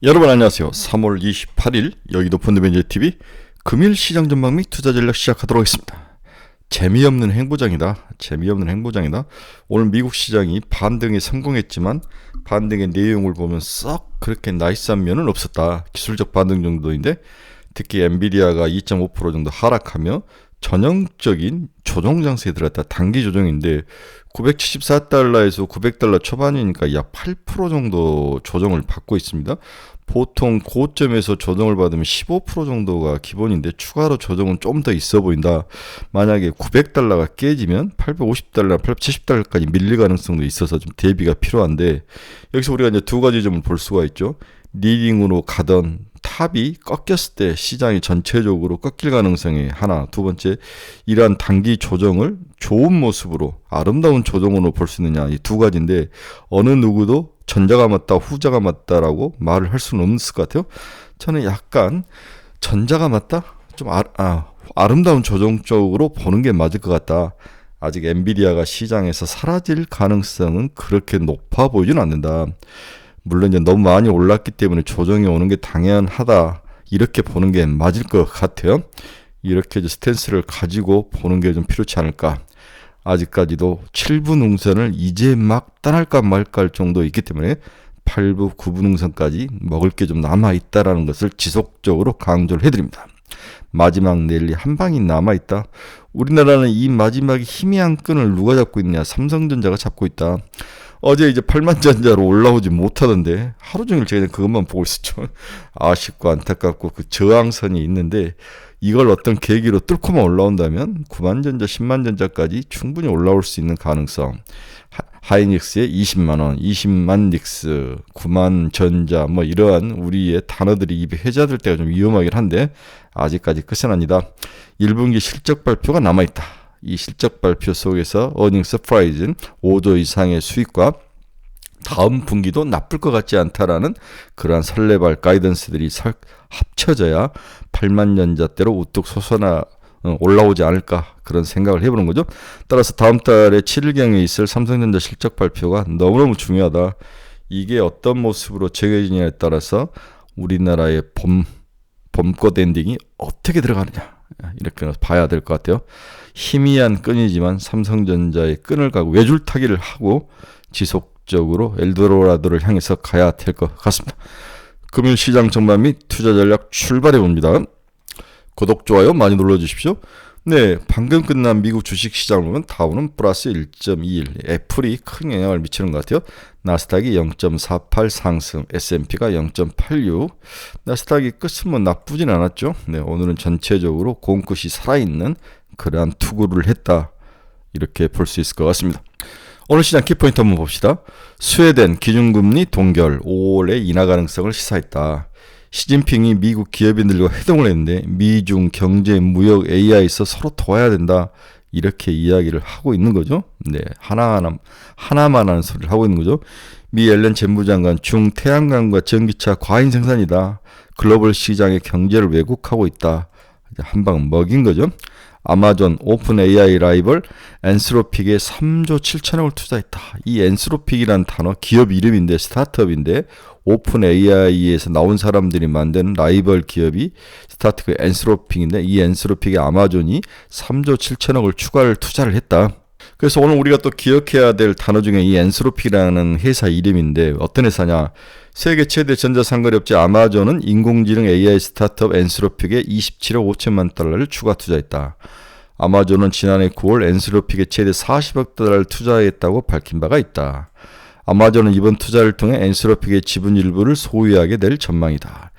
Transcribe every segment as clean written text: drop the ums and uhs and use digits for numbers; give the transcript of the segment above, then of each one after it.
여러분 안녕하세요. 3월 28일 여의도 펀드매니저TV 금일 시장 전망 및 투자 전략 시작하도록 하겠습니다. 재미없는 행보장이다. 오늘 미국 시장이 반등에 성공했지만 반등의 내용을 보면 썩 그렇게 나이스한 면은 없었다. 기술적 반등 정도인데 특히 엔비디아가 2.5% 정도 하락하며 전형적인 조정 장세에 들어갔다. 단기 조정인데 974달러에서 900달러 초반이니까 약 8% 정도 조정을 받고 있습니다. 보통 고점에서 조정을 받으면 15% 정도가 기본인데 추가로 조정은 좀 더 있어 보인다. 만약에 900달러가 깨지면 850달러, 870달러까지 밀릴 가능성도 있어서 좀 대비가 필요한데 여기서 우리가 이제 두 가지 점을 볼 수가 있죠. 리딩으로 가던 탑이 꺾였을 때 시장이 전체적으로 꺾일 가능성이 하나, 두 번째 이러한 단기 조정을 좋은 모습으로 아름다운 조정으로 볼 수 있느냐, 이 두 가지인데 어느 누구도 전자가 맞다 후자가 맞다라고 말을 할 수는 없을 것 같아요. 저는 약간 전자가 맞다? 좀 아름다운 조정 쪽으로 보는 게 맞을 것 같다. 아직 엔비디아가 시장에서 사라질 가능성은 그렇게 높아 보이진 않는다. 물론 이제 너무 많이 올랐기 때문에 조정이 오는 게 당연하다. 이렇게 보는 게 맞을 것 같아요. 이렇게 스탠스를 가지고 보는 게 좀 필요치 않을까. 아직까지도 7부 능선을 이제 막 떠날까 말까 할 정도 있기 때문에 8부, 9부 능선까지 먹을 게 좀 남아있다라는 것을 지속적으로 강조를 해드립니다. 마지막 랠리 한 방이 남아있다. 우리나라는 이 마지막에 희미한 끈을 누가 잡고 있냐? 삼성전자가 잡고 있다. 어제 이제 8만전자로 올라오지 못하던데 하루 종일 제가 그것만 보고 있었죠. 아쉽고 안타깝고 그 저항선이 있는데 이걸 어떤 계기로 뚫고만 올라온다면 9만전자, 10만전자까지 충분히 올라올 수 있는 가능성. 하이닉스의 20만원, 20만 닉스, 9만전자 뭐 이러한 우리의 단어들이 입에 회자될 때가 좀 위험하긴 한데 아직까지 끝은 아니다. 1분기 실적 발표가 남아있다. 이 실적 발표 속에서 어닝 서프라이즈는 5조 이상의 수익과 다음 분기도 나쁠 것 같지 않다라는 그러한 설레발 가이던스들이 합쳐져야 8만년자대로 우뚝 솟아나 올라오지 않을까 그런 생각을 해보는 거죠. 따라서 다음 달에 7일경에 있을 삼성전자 실적 발표가 너무너무 중요하다. 이게 어떤 모습으로 정해지냐에 따라서 우리나라의 봄꽃 엔딩이 어떻게 들어가느냐 이렇게 봐야 될 것 같아요. 희미한 끈이지만 삼성전자의 끈을 가고 외줄타기를 하고 지속적으로 엘도라도를 향해서 가야 될 것 같습니다. 금일 시장 전망 및 투자 전략 출발해 봅니다. 구독, 좋아요 많이 눌러주십시오. 네, 방금 끝난 미국 주식시장을 보면 다우는 플러스 1.21, 애플이 큰 영향을 미치는 것 같아요. 나스닥이 0.48 상승, S&P가 0.86. 나스닥이 끝은 뭐 나쁘진 않았죠. 네, 오늘은 전체적으로 공끝이 살아있는 그러한 투구를 했다. 이렇게 볼 수 있을 것 같습니다. 오늘 시장 키포인트 한번 봅시다. 스웨덴 기준금리 동결 5월에 인하 가능성을 시사했다. 시진핑이 미국 기업인들과 회동을 했는데 미중 경제, 무역, AI에서 서로 도와야 된다. 이렇게 이야기를 하고 있는 거죠. 네, 하나만 하는 소리를 하고 있는 거죠. 미 옐렌 재무장관 중태양광과 전기차 과잉 생산이다. 글로벌 시장의 경제를 왜곡하고 있다. 한 방 먹인 거죠. 아마존 오픈 AI 라이벌 엔스로픽에 3조 7천억을 투자했다. 이 엔스로픽이란 단어 기업 이름인데 스타트업인데 오픈 AI에서 나온 사람들이 만든 라이벌 기업이 스타트업 엔스로픽인데 이 엔스로픽에 아마존이 3조 7천억을 추가를 투자를 했다. 그래서 오늘 우리가 또 기억해야 될 단어 중에 이 엔스로픽이라는 회사 이름인데 어떤 회사냐? 세계 최대 전자상거래업체 아마존은 인공지능 AI 스타트업 엔스로픽에 27억 5천만 달러를 추가 투자했다. 아마존은 지난해 9월 엔스로픽에 최대 40억 달러를 투자했다고 밝힌 바가 있다. 아마존은 이번 투자를 통해 엔스로픽의 지분 일부를 소유하게 될 전망이다.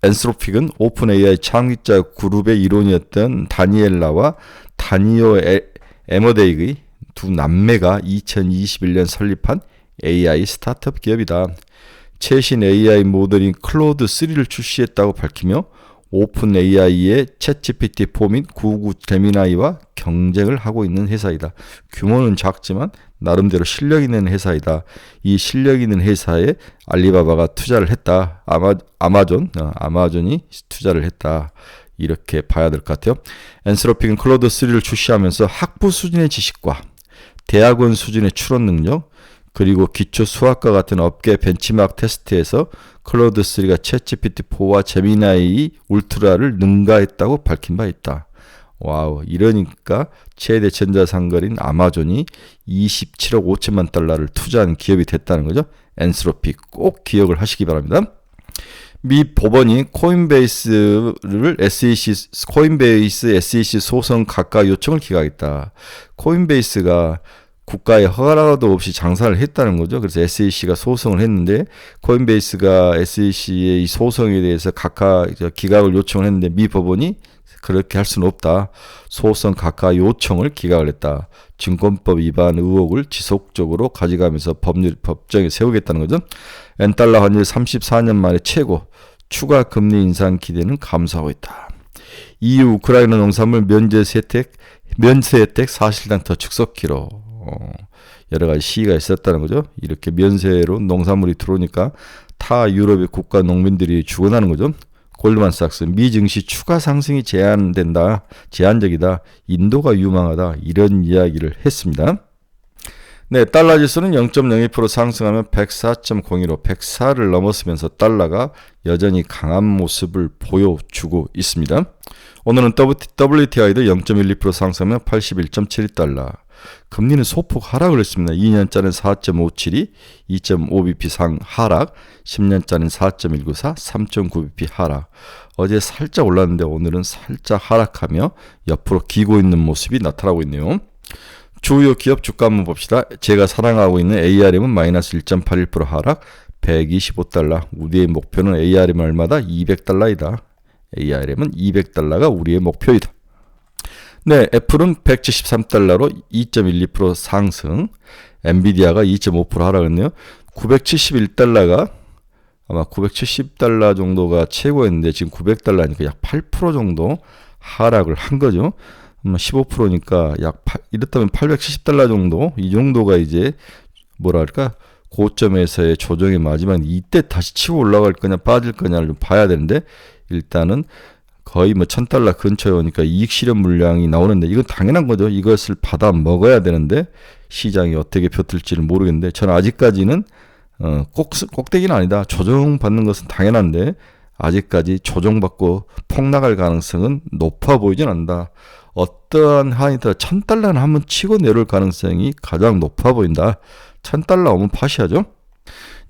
엔스로픽은 오픈 AI 창립자 그룹의 일원이었던 다니엘라와 다니오 에머데이의 두 남매가 2021년 설립한 AI 스타트업 기업이다. 최신 AI 모델인 클로드 3를 출시했다고 밝히며 오픈 AI의 챗GPT4 및 구글 제미나이와 경쟁을 하고 있는 회사이다. 규모는 작지만 나름대로 실력 있는 회사이다. 이 실력 있는 회사에 알리바바가 투자를 했다. 아마존이 투자를 했다. 이렇게 봐야 될 것 같아요. 엔스로픽은 클로드 3를 출시하면서 학부 수준의 지식과 대학원 수준의 추론 능력, 그리고 기초 수학과 같은 업계 벤치마크 테스트에서 클로드3가 챗GPT4와 제미나이 울트라를 능가했다고 밝힌 바 있다. 와우, 이러니까 최대 전자상거래인 아마존이 27억 5천만 달러를 투자한 기업이 됐다는 거죠. 엔스로피 꼭 기억을 하시기 바랍니다. 미 법원이 코인베이스 SEC 소송 각각 요청을 기각했다. 코인베이스가 국가의 허가도 없이 장사를 했다는 거죠. 그래서 SEC가 소송을 했는데 코인베이스가 SEC의 이 소송에 대해서 각각 기각을 요청을 했는데 미 법원이 그렇게 할 수는 없다. 소송 각하 요청을 기각을 했다. 증권법 위반 의혹을 지속적으로 가져가면서 법정에 세우겠다는 거죠. 엔달러 환율 34년 만에 최고. 추가 금리 인상 기대는 감소하고 있다. EU 우크라이나 농산물 면세 혜택 사실상 더 축소키로. 여러 가지 시기가 있었다는 거죠. 이렇게 면세로 농산물이 들어오니까 타 유럽의 국가 농민들이 죽어나는 거죠. 골드만삭스 미 증시 추가 상승이 제한적이다. 인도가 유망하다. 이런 이야기를 했습니다. 네, 달러 지수는 0.02% 상승하며 104.01로 104를 넘었으면서 달러가 여전히 강한 모습을 보여주고 있습니다. 오늘은 WTI도 0.12% 상승하며 81.72달러. 금리는 소폭 하락을 했습니다. 2년짜리는 4.57이 2.5bp 하락, 10년짜리는 4.194, 3.9bp 하락. 어제 살짝 올랐는데 오늘은 살짝 하락하며 옆으로 기고 있는 모습이 나타나고 있네요. 주요 기업 주가 한번 봅시다. 제가 사랑하고 있는 ARM은 마이너스 1.81% 하락, 125달러. 우리의 목표는 ARM 얼마다? 200달러이다. ARM은 200달러가 우리의 목표이다. 네, 애플은 173달러로 2.12% 상승, 엔비디아가 2.5% 하락했네요. 971달러가 아마 970달러 정도가 최고였는데 지금 900달러니까 약 8% 정도 하락을 한 거죠. 15%니까 이렇다면 870달러 정도, 이 정도가 이제 뭐랄까 고점에서의 조정의 마지막, 이때 다시 치고 올라갈 거냐 빠질 거냐를 좀 봐야 되는데 일단은 거의 1000달러 근처에 오니까 이익 실현 물량이 나오는데 이건 당연한 거죠. 이것을 받아 먹어야 되는데 시장이 어떻게 펴들지를 모르겠는데 저는 아직까지는 꼭대기는 아니다. 조정받는 것은 당연한데 아직까지 조정받고 폭락할 가능성은 높아 보이진 않는다. 어떠한 한이더라도 1000달러는 한번 치고 내려올 가능성이 가장 높아 보인다. 1000달러 오면 파시하죠.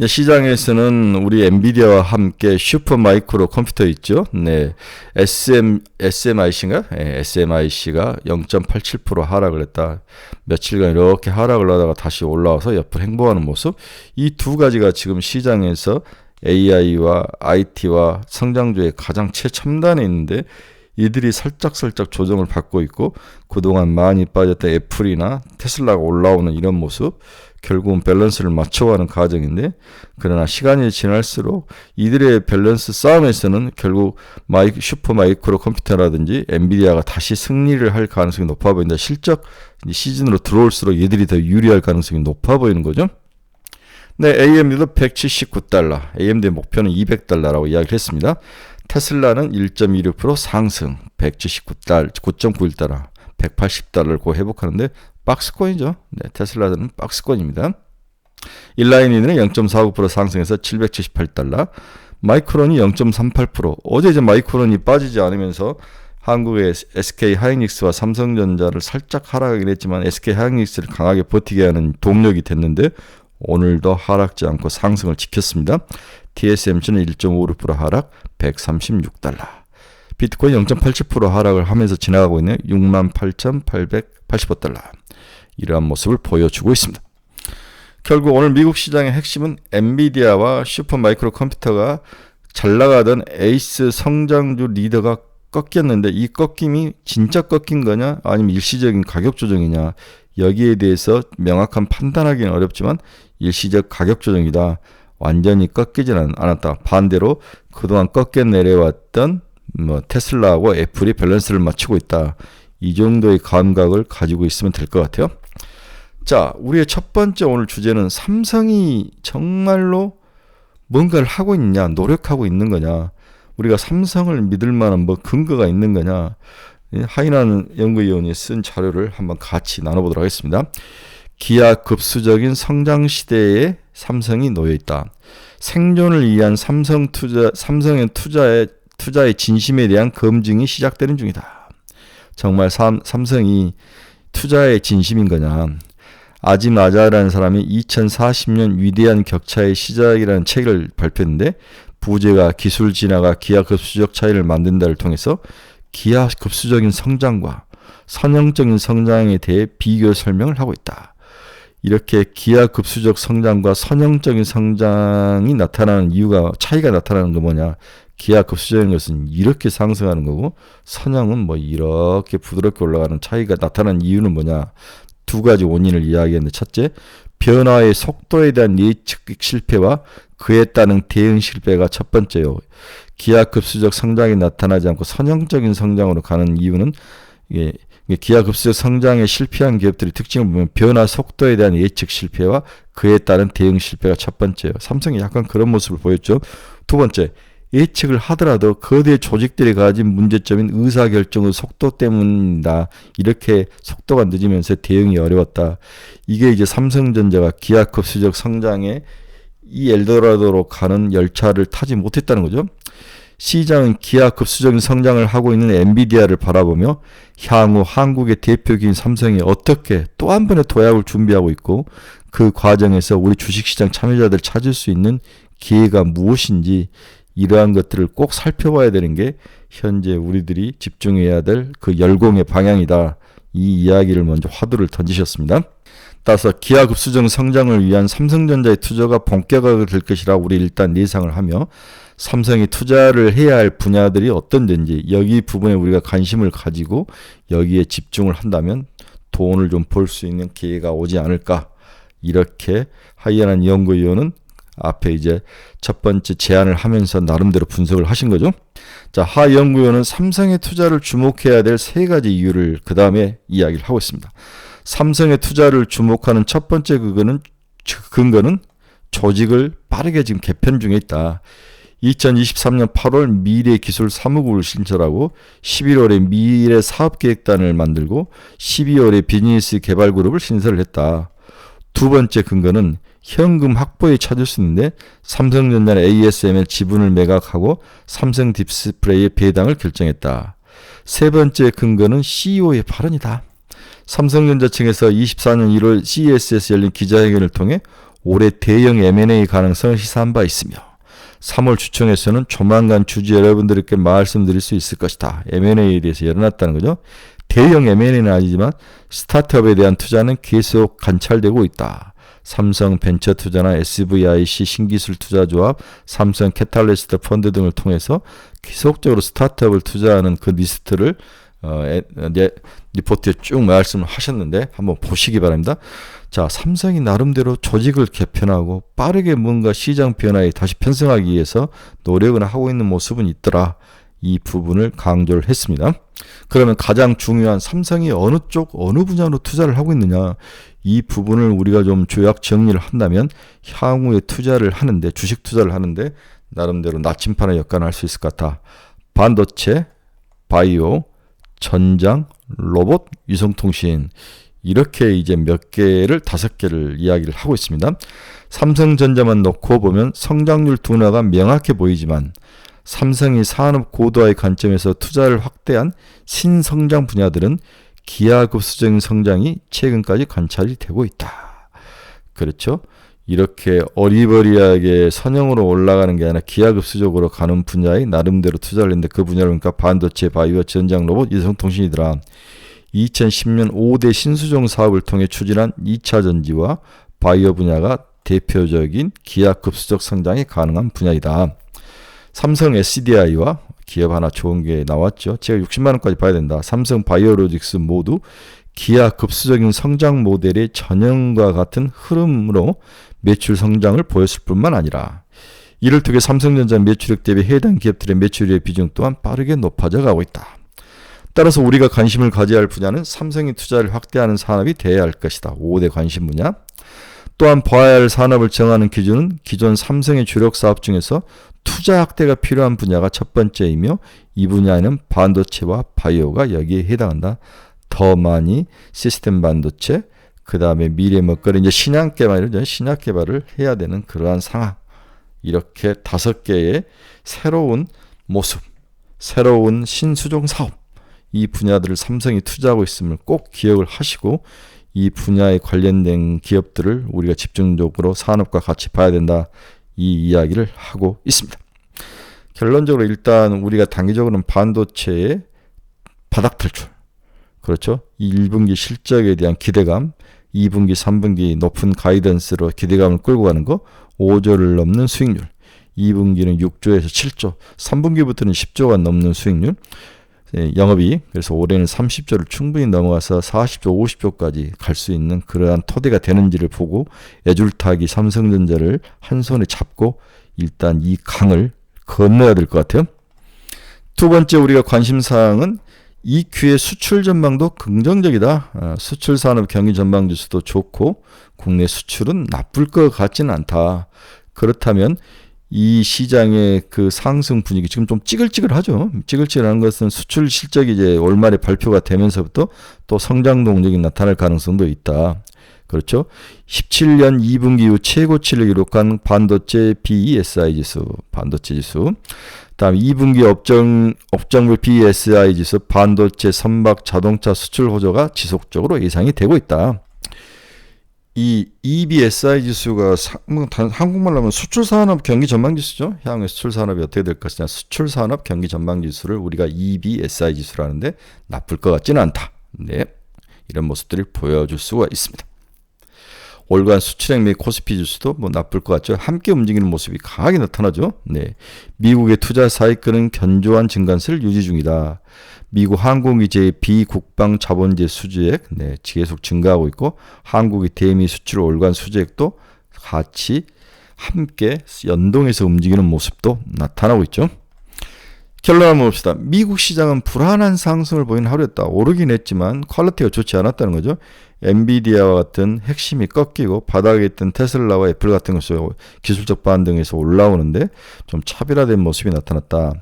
시장에서는 우리 엔비디아와 함께 슈퍼마이크로 컴퓨터 있죠. 네, SMIC인가? 네, SMIC가 0.87% 하락을 했다. 며칠간 이렇게 하락을 하다가 다시 올라와서 옆을 행보하는 모습. 이 두 가지가 지금 시장에서 AI와 IT와 성장주의 가장 최첨단에 있는데 이들이 살짝 조정을 받고 있고 그동안 많이 빠졌던 애플이나 테슬라가 올라오는 이런 모습, 결국은 밸런스를 맞춰가는 과정인데 그러나 시간이 지날수록 이들의 밸런스 싸움에서는 결국 슈퍼 마이크로 컴퓨터라든지 엔비디아가 다시 승리를 할 가능성이 높아 보인다. 실적 시즌으로 들어올수록 이들이 더 유리할 가능성이 높아 보이는 거죠. 네, AMD도 179달러, AMD의 목표는 200달러라고 이야기를 했습니다. 테슬라는 1.26% 상승, 9.91달러, 180달러를 곧 회복하는데 박스권이죠. 네, 테슬라는 박스권입니다. 인라인이는 0.49% 상승해서 778달러, 마이크론이 0.38%. 어제 이제 마이크론이 빠지지 않으면서 한국의 SK 하이닉스와 삼성전자를 살짝 하락하긴 했지만 SK 하이닉스를 강하게 버티게 하는 동력이 됐는데 오늘도 하락지 않고 상승을 지켰습니다. TSMC는 1.56% 하락, 136달러. 비트코인 0.87% 하락을 하면서 지나가고 있는 68,885달러. 이러한 모습을 보여주고 있습니다. 결국 오늘 미국 시장의 핵심은 엔비디아와 슈퍼마이크로 컴퓨터가 잘 나가던 에이스 성장주 리더가 꺾였는데 이 꺾임이 진짜 꺾인 거냐 아니면 일시적인 가격 조정이냐, 여기에 대해서 명확한 판단하기는 어렵지만 일시적 가격 조정이다. 완전히 꺾이지는 않았다. 반대로 그동안 꺾여 내려왔던 테슬라하고 애플이 밸런스를 맞추고 있다. 이 정도의 감각을 가지고 있으면 될 것 같아요. 자, 우리의 첫 번째 오늘 주제는 삼성이 정말로 뭔가를 하고 있냐, 노력하고 있는 거냐, 우리가 삼성을 믿을 만한 근거가 있는 거냐, 하이난 연구위원이 쓴 자료를 한번 같이 나눠보도록 하겠습니다. 기하급수적인 성장 시대에 삼성이 놓여 있다. 생존을 위한 삼성의 투자의 진심에 대한 검증이 시작되는 중이다. 정말 삼성이 투자의 진심인 거냐? 아짐 아자라는 사람이 2040년 위대한 격차의 시작이라는 책을 발표했는데, 부제가 기술 진화가 기하급수적 차이를 만든다를 통해서 기하급수적인 성장과 선형적인 성장에 대해 비교 설명을 하고 있다. 이렇게 기하급수적 성장과 선형적인 성장이 나타나는 이유가, 차이가 나타나는 거 뭐냐? 기하급수적인 것은 이렇게 상승하는 거고, 선형은 뭐 이렇게 부드럽게 올라가는 차이가 나타나는 이유는 뭐냐? 두 가지 원인을 이야기했는데, 첫째, 변화의 속도에 대한 예측 실패와 그에 따른 대응 실패가 첫 번째요. 기하급수적 성장이 나타나지 않고 선형적인 성장으로 가는 이유는, 이게 기하급수적 성장에 실패한 기업들의 특징을 보면 변화 속도에 대한 예측 실패와 그에 따른 대응 실패가 첫 번째예요. 삼성이 약간 그런 모습을 보였죠. 두 번째, 예측을 하더라도 거대 조직들이 가진 문제점인 의사결정의 속도 때문이다. 이렇게 속도가 늦으면서 대응이 어려웠다. 이게 이제 삼성전자가 기하급수적 성장에 이 엘도라도로 가는 열차를 타지 못했다는 거죠. 시장은 기하급수적인 성장을 하고 있는 엔비디아를 바라보며 향후 한국의 대표기인 삼성이 어떻게 또 한 번의 도약을 준비하고 있고, 그 과정에서 우리 주식시장 참여자들 찾을 수 있는 기회가 무엇인지, 이러한 것들을 꼭 살펴봐야 되는 게 현재 우리들이 집중해야 될 그 열공의 방향이다. 이 이야기를 먼저 화두를 던지셨습니다. 따라서 기하급수적 성장을 위한 삼성전자의 투자가 본격화가 될 것이라 우리 일단 예상을 하며, 삼성이 투자를 해야 할 분야들이 어떤 데인지 여기 부분에 우리가 관심을 가지고 여기에 집중을 한다면 돈을 좀 벌 수 있는 기회가 오지 않을까. 이렇게 하이에나 연구위원은 앞에 이제 첫 번째 제안을 하면서 나름대로 분석을 하신 거죠. 자, 하 연구위원은 삼성의 투자를 주목해야 될 세 가지 이유를 그 다음에 이야기를 하고 있습니다. 삼성의 투자를 주목하는 첫 번째 근거는 조직을 빠르게 지금 개편 중에 있다. 2023년 8월 미래기술 사무국을 신설하고 11월에 미래사업계획단을 만들고 12월에 비즈니스 개발그룹을 신설을 했다. 두 번째 근거는 현금 확보에 찾을 수 있는데, 삼성전자는 ASML 지분을 매각하고 삼성 디스플레이의 배당을 결정했다. 세 번째 근거는 CEO의 발언이다. 삼성전자 측에서 24년 1월 CES에서 열린 기자회견을 통해 올해 대형 M&A 가능성을 시사한 바 있으며, 3월 주총에서는 조만간 주주 여러분들께 말씀드릴 수 있을 것이다. M&A에 대해서 열어놨다는 거죠. 대형 M&A는 아니지만 스타트업에 대한 투자는 계속 관찰되고 있다. 삼성 벤처투자나 SVIC 신기술투자조합, 삼성 캐탈리스트 펀드 등을 통해서 계속적으로 스타트업을 투자하는 그 리스트를 리포트에 쭉 말씀을 하셨는데 한번 보시기 바랍니다. 자, 삼성이 나름대로 조직을 개편하고 빠르게 뭔가 시장 변화에 다시 편승하기 위해서 노력을 하고 있는 모습은 있더라. 이 부분을 강조를 했습니다. 그러면 가장 중요한 삼성이 어느 분야로 투자를 하고 있느냐, 이 부분을 우리가 좀 조약 정리를 한다면 향후에 투자를 하는데, 주식 투자를 하는데 나름대로 나침판의 역할을 할 수 있을 것 같아. 반도체, 바이오, 전장, 로봇, 위성통신, 이렇게 이제 다섯 개를 이야기를 하고 있습니다. 삼성전자만 놓고 보면 성장률 둔화가 명확해 보이지만, 삼성이 산업 고도화의 관점에서 투자를 확대한 신성장 분야들은 기하급수적인 성장이 최근까지 관찰이 되고 있다. 그렇죠? 이렇게 어리버리하게 선형으로 올라가는 게 아니라 기하급수적으로 가는 분야에 나름대로 투자를 했는데, 그 분야를 그러니까 반도체, 바이오, 전장, 로봇, 위성통신이더라. 2010년 5대 신수종 사업을 통해 추진한 2차 전지와 바이오 분야가 대표적인 기하급수적 성장이 가능한 분야이다. 삼성 SDI와 기업 하나 좋은 게 나왔죠. 제가 60만 원까지 봐야 된다. 삼성 바이오로직스 모두 기하급수적인 성장 모델의 전형과 같은 흐름으로 매출 성장을 보였을 뿐만 아니라, 이를 통해 삼성전자 매출액 대비 해당 기업들의 매출의 비중 또한 빠르게 높아져 가고 있다. 따라서 우리가 관심을 가져야 할 분야는 삼성이 투자를 확대하는 산업이 되어야 할 것이다. 5대 관심 분야. 또한 봐야 할 산업을 정하는 기준은 기존 삼성의 주력 사업 중에서 투자 확대가 필요한 분야가 첫 번째이며, 이 분야에는 반도체와 바이오가 여기에 해당한다. 더 많이 시스템 반도체, 그 다음에 미래 먹거리 이제 신약 개발이죠. 신약 개발을 해야 되는 그러한 상황. 이렇게 5개의 새로운 모습, 새로운 신수종 사업, 이 분야들을 삼성이 투자하고 있음을 꼭 기억을 하시고 이 분야에 관련된 기업들을 우리가 집중적으로 산업과 같이 봐야 된다. 이 이야기를 하고 있습니다. 결론적으로 일단 우리가 단기적으로는 반도체의 바닥 탈출, 그렇죠? 1분기 실적에 대한 기대감, 2분기, 3분기 높은 가이던스로 기대감을 끌고 가는 거, 5조를 넘는 수익률, 2분기는 6조에서 7조, 3분기부터는 10조가 넘는 수익률, 영업이익, 그래서 올해는 30조를 충분히 넘어가서 40조, 50조까지 갈 수 있는 그러한 토대가 되는지를 보고 애줄타기 삼성전자를 한 손에 잡고 일단 이 강을 건너야 될 것 같아요. 두 번째 우리가 관심사항은 EQ의 수출 전망도 긍정적이다. 수출 산업 경기 전망 지수도 좋고 국내 수출은 나쁠 것 같지는 않다. 그렇다면 이 시장의 그 상승 분위기 지금 좀 찌글찌글하죠. 찌글찌글한 것은 수출 실적이 이제 올 말에 발표가 되면서부터 또 성장 동력이 나타날 가능성도 있다. 그렇죠. 17년 2분기 이후 최고치를 기록한 반도체 BESI 지수, 반도체 지수. 다음 2분기 업종별 BESI 지수, 반도체 선박 자동차 수출 호조가 지속적으로 예상이 되고 있다. 이 EBSI 지수가 한국말로 하면 수출산업 경기 전망 지수죠. 향후 수출산업이 어떻게 될 것이냐. 수출산업 경기 전망 지수를 우리가 EBSI 지수로 하는데 나쁠 것 같지는 않다. 네, 이런 모습들을 보여줄 수가 있습니다. 월간 수출액 및 코스피 지수도 뭐 나쁠 것 같죠. 함께 움직이는 모습이 강하게 나타나죠. 네, 미국의 투자 사이클은 견조한 증가세를 유지 중이다. 미국 항공기 비국방 자본재 수주액 계속 증가하고 있고 한국의 대미 수출 월간 수주액도 같이 함께 연동해서 움직이는 모습도 나타나고 있죠. 결론 한번 봅시다. 미국 시장은 불안한 상승을 보이는 하루였다. 오르긴 했지만 퀄리티가 좋지 않았다는 거죠. 엔비디아와 같은 핵심이 꺾이고 바닥에 있던 테슬라와 애플 같은 것이 기술적 반등에서 올라오는데 좀 차별화된 모습이 나타났다.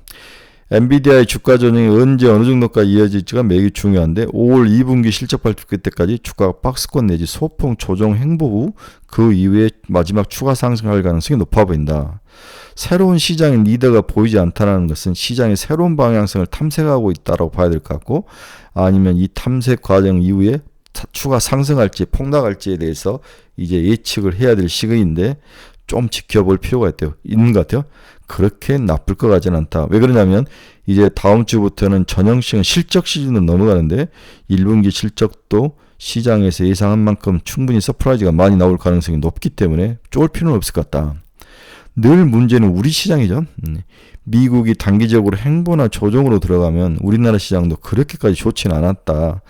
엔비디아의 주가 조정이 언제 어느 정도까지 이어질지가 매우 중요한데 5월 2분기 실적 발표 때까지 주가가 박스권 내지 소폭 조정 행보 후 그 이후에 마지막 추가 상승할 가능성이 높아 보인다. 새로운 시장의 리더가 보이지 않다는 것은 시장의 새로운 방향성을 탐색하고 있다고 봐야 될 것 같고 아니면 이 탐색 과정 이후에 추가 상승할지 폭락할지에 대해서 이제 예측을 해야 될 시기인데 좀 지켜볼 필요가 있는 것 같아요. 그렇게 나쁠 것 같지는 않다. 왜 그러냐면 이제 다음 주부터는 전형적인 실적 시즌으로 넘어가는데 1분기 실적도 시장에서 예상한 만큼 충분히 서프라이즈가 많이 나올 가능성이 높기 때문에 쫄 필요는 없을 것 같다. 늘 문제는 우리 시장이죠. 미국이 단기적으로 행보나 조정으로 들어가면 우리나라 시장도 그렇게까지 좋지는 않았다.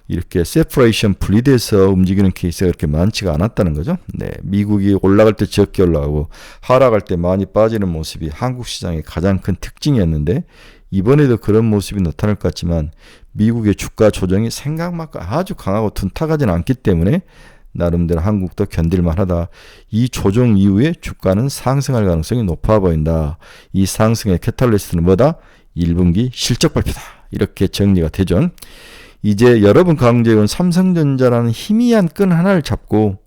이렇게 세퍼레이션 분리돼서 움직이는 케이스가 그렇게 많지가 않았다는 거죠. 네, 미국이 올라갈 때 적게 올라가고 하락할 때 많이 빠지는 모습이 한국 시장의 가장 큰 특징이었는데 이번에도 그런 모습이 나타날 것 같지만 미국의 주가 조정이 생각만큼 아주 강하고 둔탁하지는 않기 때문에 나름대로 한국도 견딜만하다. 이 조정 이후에 주가는 상승할 가능성이 높아 보인다. 이 상승의 캐탈리스트는 뭐다? 1분기 실적 발표다. 이렇게 정리가 되죠. 이제 여러분 강조해온 삼성전자라는 희미한 끈 하나를 잡고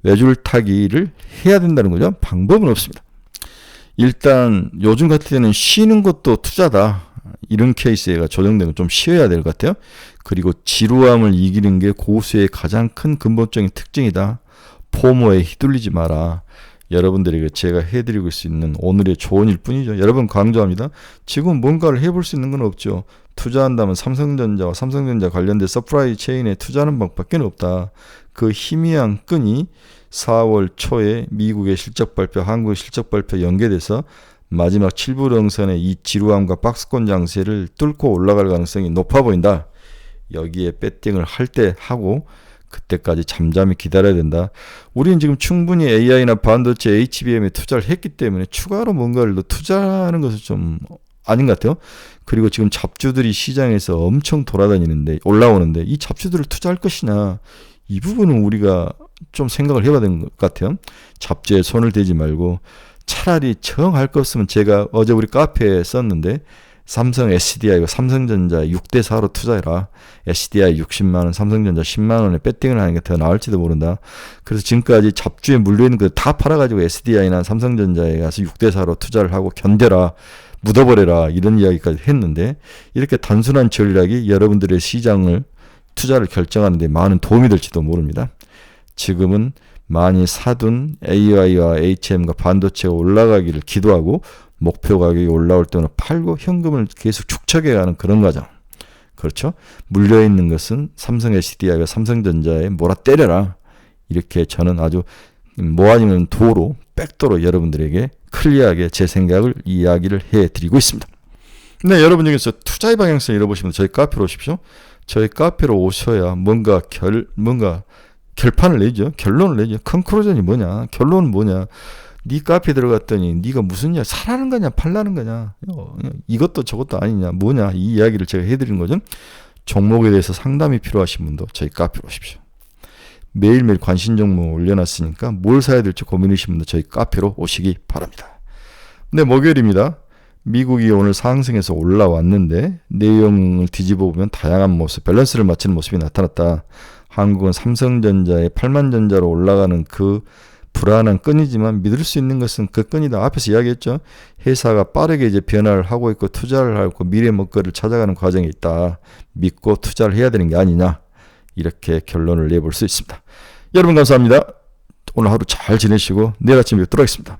외줄타기를 해야 된다는 거죠. 방법은 없습니다. 일단 요즘 같은 때는 쉬는 것도 투자다. 이런 케이스가 조정되면 좀 쉬어야 될 것 같아요. 그리고 지루함을 이기는 게 고수의 가장 큰 근본적인 특징이다. 포모에 휘둘리지 마라. 여러분들에게 제가 해드리고 있는 오늘의 조언일 뿐이죠. 여러분 강조합니다. 지금 뭔가를 해볼 수 있는 건 없죠. 투자한다면 삼성전자와 삼성전자 관련된 서프라이 체인에 투자하는 방법밖에 없다. 그 희미한 끈이 4월 초에 미국의 실적 발표, 한국의 실적 발표 연계돼서 마지막 7불응선의 이 지루함과 박스권 장세를 뚫고 올라갈 가능성이 높아 보인다. 여기에 배팅을 할 때 하고 그때까지 잠잠히 기다려야 된다. 우리는 지금 충분히 AI나 반도체, HBM에 투자를 했기 때문에 추가로 뭔가를 더 투자하는 것은 좀 아닌 것 같아요. 그리고 지금 잡주들이 시장에서 엄청 돌아다니는데 올라오는데 이 잡주들을 투자할 것이냐, 이 부분은 우리가 좀 생각을 해봐야 되는 것 같아요. 잡주에 손을 대지 말고 차라리 정할 것 없으면 제가 어제 우리 카페에 썼는데 삼성 SDI와 삼성전자 6대 4로 투자해라. SDI 60만 원, 삼성전자 10만 원에 배팅을 하는 게 더 나을지도 모른다. 그래서 지금까지 잡주에 물려있는 거 다 팔아가지고 SDI나 삼성전자에 가서 6대 4로 투자를 하고 견뎌라. 묻어버려라. 이런 이야기까지 했는데 이렇게 단순한 전략이 여러분들의 시장을 투자를 결정하는 데 많은 도움이 될지도 모릅니다. 지금은 많이 사둔 AI와 HM과 반도체가 올라가기를 기도하고 목표 가격이 올라올 때는 팔고 현금을 계속 축적해가는 그런 과정. 그렇죠? 물려있는 것은 삼성 SDI와 삼성전자에 몰아 때려라. 이렇게 저는 아주 뭐 아니면 도로, 백도로 여러분들에게 클리어하게 제 생각을 이야기를 해드리고 있습니다. 네, 여러분 중에서 투자의 방향성을 잃어보시면 저희 카페로 오십시오. 저희 카페로 오셔야 뭔가 결판을 내죠. 결론을 내죠. 컨클루전이 뭐냐? 결론은 뭐냐? 네 카페 들어갔더니 네가 무슨 일 사라는 거냐? 팔라는 거냐? 이것도 저것도 아니냐? 뭐냐? 이 이야기를 제가 해드리는 거죠. 종목에 대해서 상담이 필요하신 분도 저희 카페로 오십시오. 매일매일 관심 종목 올려놨으니까 뭘 사야 될지 고민이신 분도 저희 카페로 오시기 바랍니다. 네, 목요일입니다. 미국이 오늘 상승해서 올라왔는데 내용을 뒤집어 보면 다양한 모습, 밸런스를 맞추는 모습이 나타났다. 한국은 삼성전자의 8만전자로 올라가는 그 불안한 끈이지만 믿을 수 있는 것은 그 끈이다. 앞에서 이야기했죠. 회사가 빠르게 이제 변화를 하고 있고 투자를 하고 미래 먹거리를 찾아가는 과정에 있다. 믿고 투자를 해야 되는 게 아니냐. 이렇게 결론을 내볼 수 있습니다. 여러분 감사합니다. 오늘 하루 잘 지내시고 내일 아침에 뵙도록 하겠습니다.